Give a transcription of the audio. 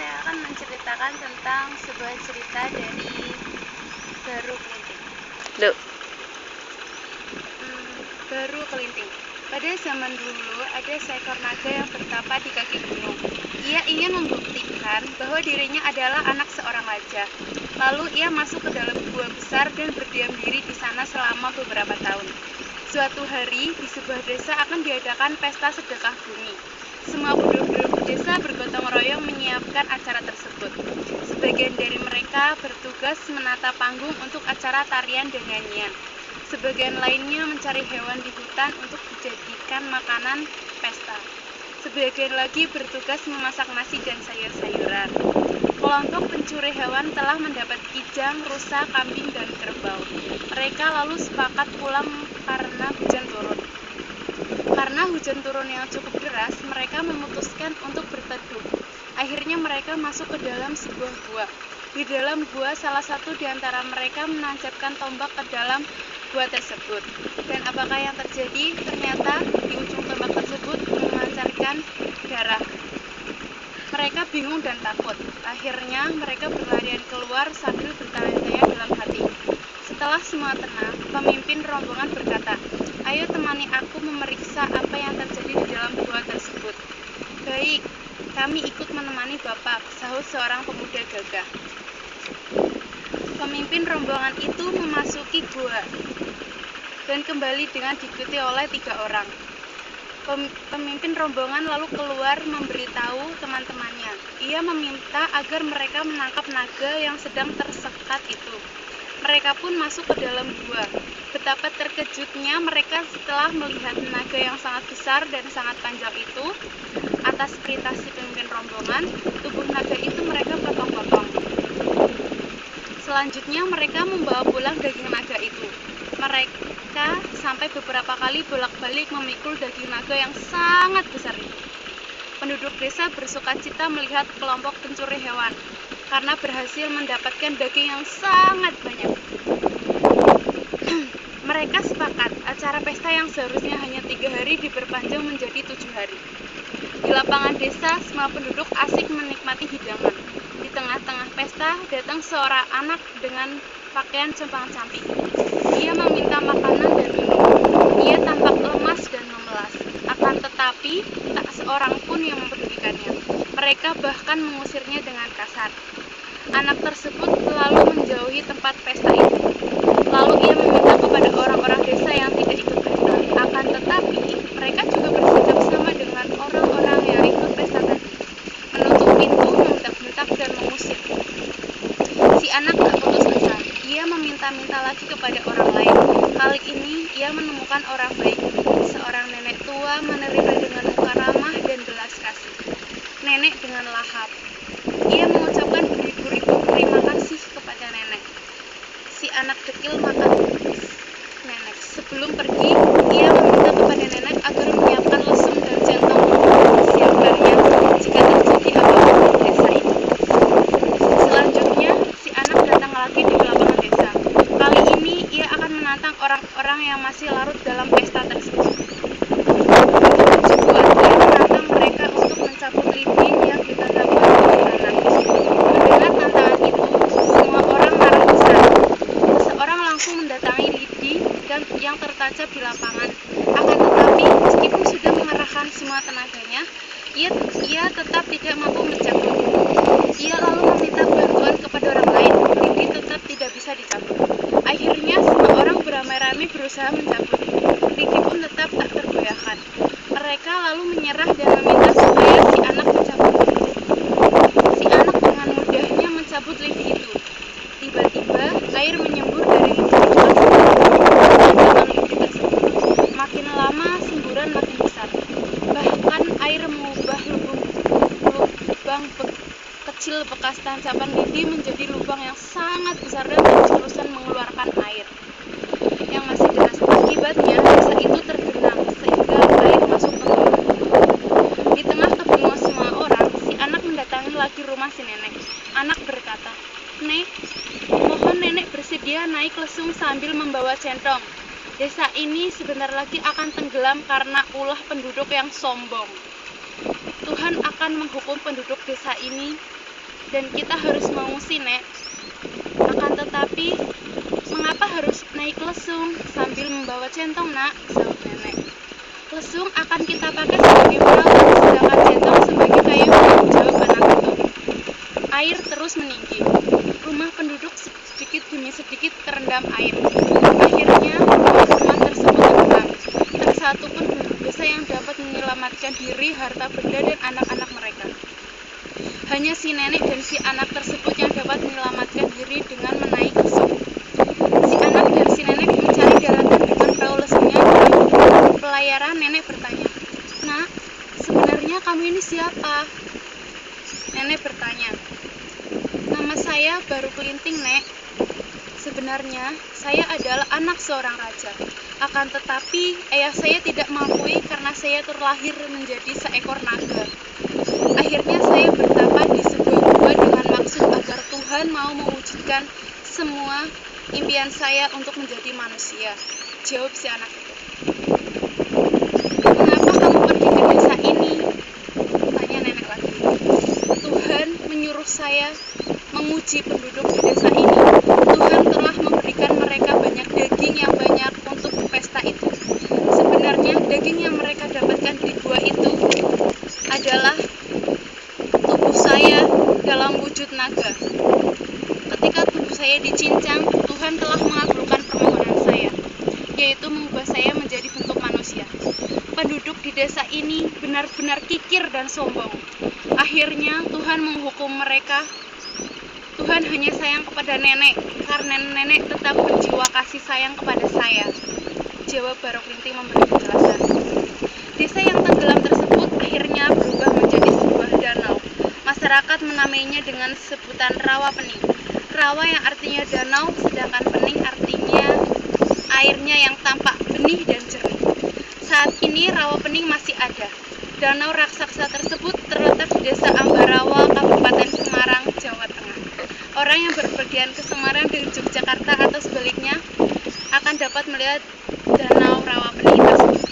saya akan menceritakan tentang sebuah cerita dari Baru Kelinting. Loh, Baru Kelinting. Pada zaman dulu ada seekor naga yang bertapa di kaki gunung. Ia ingin membuktikan bahwa dirinya adalah anak seorang raja. Lalu ia masuk ke dalam gua besar dan berdiam diri di sana selama beberapa tahun. Suatu hari di sebuah desa akan diadakan pesta sedekah bumi. Semua penduduk desa bergotong royong menyiapkan acara tersebut. Sebagian dari mereka bertugas menata panggung untuk acara tarian dan nyanyian. Sebagian lainnya mencari hewan di hutan untuk dijadikan makanan pesta. Sebagian lagi bertugas memasak nasi dan sayur-sayuran. Kelompok pencuri hewan telah mendapat kijang, rusa, kambing, dan kerbau. Mereka lalu sepakat pulang karena hujan turun. Karena hujan turun yang cukup deras, mereka memutuskan untuk berteduh. Akhirnya mereka masuk ke dalam sebuah gua. Di dalam gua, salah satu di antara mereka menancapkan tombak ke dalam gua tersebut. Dan apakah yang terjadi? Ternyata di ujung tombak tersebut memancarkan darah. Mereka bingung dan takut. Akhirnya mereka berlarian keluar sambil bertanya-tanya dalam hati. Setelah semua tenang, pemimpin rombongan berkata, "Ayo temani aku memeriksa apa yang terjadi di dalam gua tersebut." "Baik, kami ikut menemani Bapak," sahut seorang pemuda gagah. Pemimpin rombongan itu memasuki gua dan kembali dengan diikuti oleh 3 orang. Pemimpin rombongan lalu keluar memberitahu teman-temannya. Ia meminta agar mereka menangkap naga yang sedang tersekat itu. Mereka pun masuk ke dalam gua. Betapa terkejutnya mereka setelah melihat naga yang sangat besar dan sangat panjang itu. Atas perintah si pemimpin rombongan, tubuh naga itu mereka potong-potong. Selanjutnya mereka membawa pulang daging naga itu. Mereka sampai beberapa kali bolak-balik memikul daging naga yang sangat besar itu. Penduduk desa bersukacita melihat kelompok pencuri hewan karena berhasil mendapatkan daging yang sangat banyak. Mereka sepakat acara pesta yang seharusnya hanya 3 hari diperpanjang menjadi 7 hari. Di lapangan desa, semua penduduk asik menikmati hidangan. Di tengah-tengah pesta, datang seorang anak dengan pakaian compang-camping. Ia meminta makanan dan minum. Ia tampak lemas dan memelas. Akan tetapi, tak seorang pun yang mempedulikannya. Mereka bahkan mengusirnya dengan kasar. Anak tersebut lalu menjauhi tempat pesta itu. Lalu ia meminta kepada orang-orang desa yang tidak ikut pesta. Akan tetapi, mereka juga bersikap sama dengan orang-orang yang ikut pesta tadi. Menutup pintu, membentak-bentak, dan mengusir. Si anak tak putus asa. Ia meminta-minta lagi kepada orang lain. Kali ini, ia menemukan orang baik. Seorang nenek tua menerima dengan muka ramah dan belas kasih. Nenek dengan lahap. Ia mengucapkan beribu-ribu terima kasih kepada nenek. Si anak kecil makan nenek. Sebelum pergi, ia meminta kepada nenek agar menyiapkan lesung dan centong untuk disiapkannya jika terjadi apapun di desa itu. Selanjutnya, si anak datang lagi di lapangan desa. Kali ini, ia akan menantang orang-orang yang masih larut dalam pesta tersebut. 7 warga menantang mereka untuk mencabut lidi yang ditatapkan oleh anak. Mendengar tantangan itu, semua orang marah besar. Seseorang langsung mendatangi lidi yang tertancap di lapangan. Akan tetapi, meskipun sudah mengerahkan semua tenaganya, ia tetap tidak mampu mencabut. Ia lalu meminta bantuan kepada orang lain. Lidi tetap tidak bisa dicabut. Akhirnya, semua orang beramai-ramai berusaha mencabut. Lidi pun tetap tak tergoyahkan. Mereka lalu menyerah dan meminta supaya si anak mencabut lidi. Si anak dengan mudahnya mencabut lidi itu. Tiba-tiba, air menyembur dari lidi itu dengan lidi tersebut. Makin lama, semburan makin besar. Bahkan air mengubah lubang kecil bekas tancapan lidi menjadi lubang yang sangat besar dan terus-terusan mengeluarkan air yang masih deras. Akibatnya, desa itu tergenang sehingga air masuk ke bawah. Di tengah kebingungan semua orang, si anak mendatangi lagi rumah si nenek. Anak berkata, "Nek, mohon nenek bersedia naik lesung sambil membawa centong. Desa ini sebentar lagi akan tenggelam karena ulah penduduk yang sombong. Tuhan akan menghukum penduduk desa ini dan kita harus mengungsi, Nek. Akan tetapi, mengapa harus naik lesung sambil membawa centong, Nak? Jawab nenek. Lesung akan kita pakai sebagai perahu, sedangkan centong sebagai kayu, jawab anak itu. Air terus meninggi. Rumah penduduk sedikit demi sedikit terendam air. Akhirnya, rumah tersebut tenggelam. Tak satu pun penduduk desa yang dapat menyelamatkan diri, harta benda, dan anak-anak mereka. Hanya si nenek dan si anak tersebut yang dapat menyelamatkan diri dengan menaik lesung. Si anak dan si nenek mencari daratan dengan perahu lesungnya. Dalam pelayaran, nenek bertanya, "Nak, sebenarnya kamu ini siapa?" Nenek bertanya, "Nama saya Baru Kelinting, Nek. Sebenarnya, saya adalah anak seorang raja. Akan tetapi, ayah saya tidak mengakui karena saya terlahir menjadi seekor naga. Akhirnya saya bertapa di sebuah gua dengan maksud agar Tuhan mau mewujudkan semua impian saya untuk menjadi manusia," jawab si anak itu. "Mengapa kamu pergi ke desa ini?" tanya nenek lagi. "Tuhan menyuruh saya menguji penduduk di desa ini. Tuhan telah memberikan mereka banyak daging yang banyak untuk pesta itu. Sebenarnya daging yang mereka dapatkan di gua itu adalah tubuh saya dalam wujud naga. Ketika tubuh saya dicincang, Tuhan telah mengabulkan permohonan saya, yaitu mengubah saya menjadi bentuk manusia. Penduduk di desa ini benar-benar kikir dan sombong. Akhirnya Tuhan menghukum mereka. Tuhan hanya sayang kepada nenek, karena nenek tetap berjiwa kasih sayang kepada saya," jawab Baru Kelinting memberi penjelasan. Desa yang tenggelam tersebut akhirnya berubah menjadi sebuah danau. Masyarakat menamainya dengan sebutan Rawa Pening. Rawa yang artinya danau, sedangkan Pening artinya airnya yang tampak benih dan jernih. Saat ini Rawa Pening masih ada. Danau raksasa tersebut terletak di Desa Ambarawa, Kabupaten Semarang, Jawa Tengah. Orang yang berpergian ke Semarang dan Yogyakarta atau sebaliknya akan dapat melihat Danau Rawa Pening tersebut.